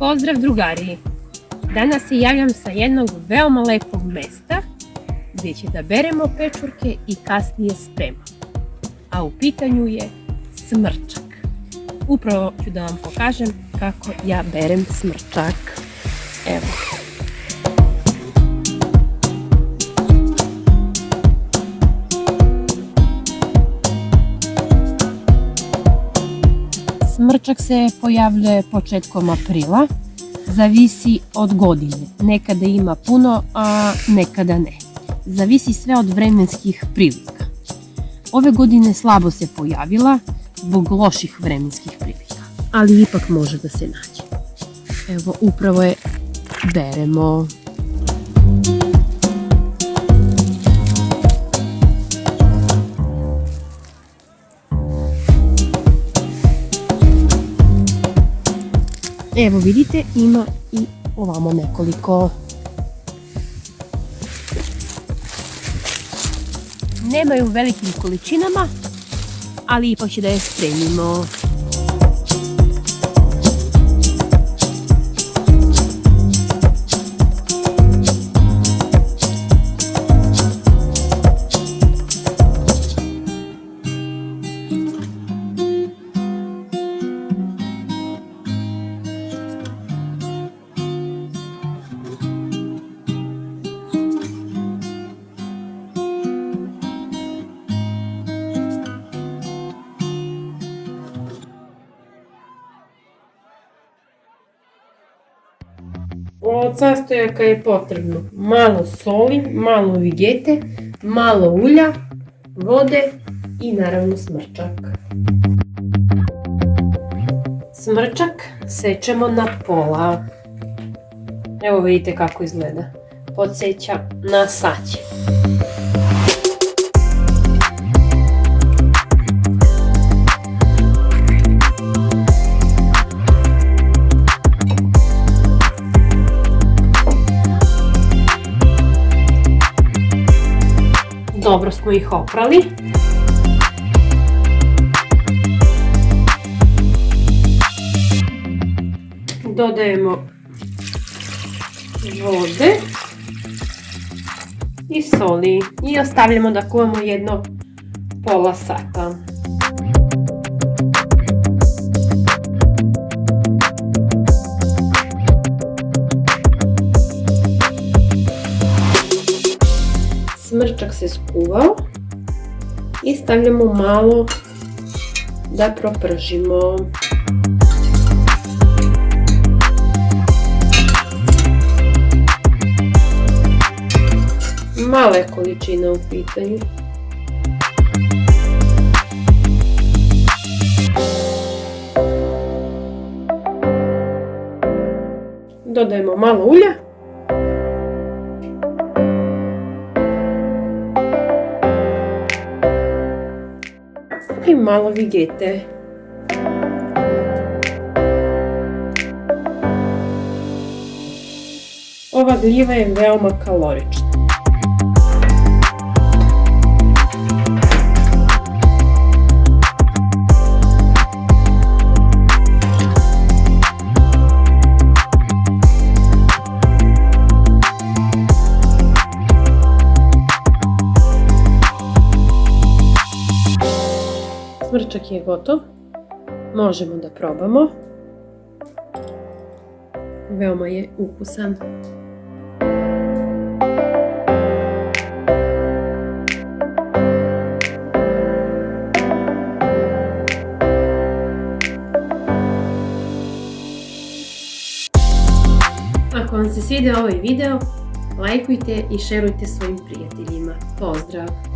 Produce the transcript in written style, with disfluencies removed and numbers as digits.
Pozdrav drugari! Danas se javljam sa jednog veoma lepog mesta gdje će da beremo pečurke i kasnije spremamo. A u pitanju je smrčak. Upravo ću da vam pokažem kako ja berem smrčak. Evo. Smrčak se pojavljuje početkom aprila, zavisi od godine. Nekada ima puno, a nekada ne. Zavisi sve od vremenskih prilika. Ove godine slabo se pojavila zbog loših vremenskih prilika, ali ipak može da se nađe. Evo, upravo je beremo. Evo vidite, ima i ovamo nekoliko. Nemaju u velikim količinama, ali ipak će da je spremimo. Od sastojaka je potrebno malo soli, malo vigete, malo ulja, vode i naravno smrčak. Smrčak sečemo na pola. Evo vidite kako izgleda. Podsjeća na saće. Dobro smo ih oprali. Dodajemo vode i soli i ostavljamo da kuvamo jedno pola sata. Smrčak se skuvao i stavljamo malo da propržimo. Male količine u pitanju. Dodajemo malo ulja. I malo vigete. Ova gljiva je veoma kalorična. Smrčak je gotov, možemo da probamo. Veoma je ukusan. Ako vam se svidio ovaj video, lajkujte i šerujte svojim prijateljima. Pozdrav!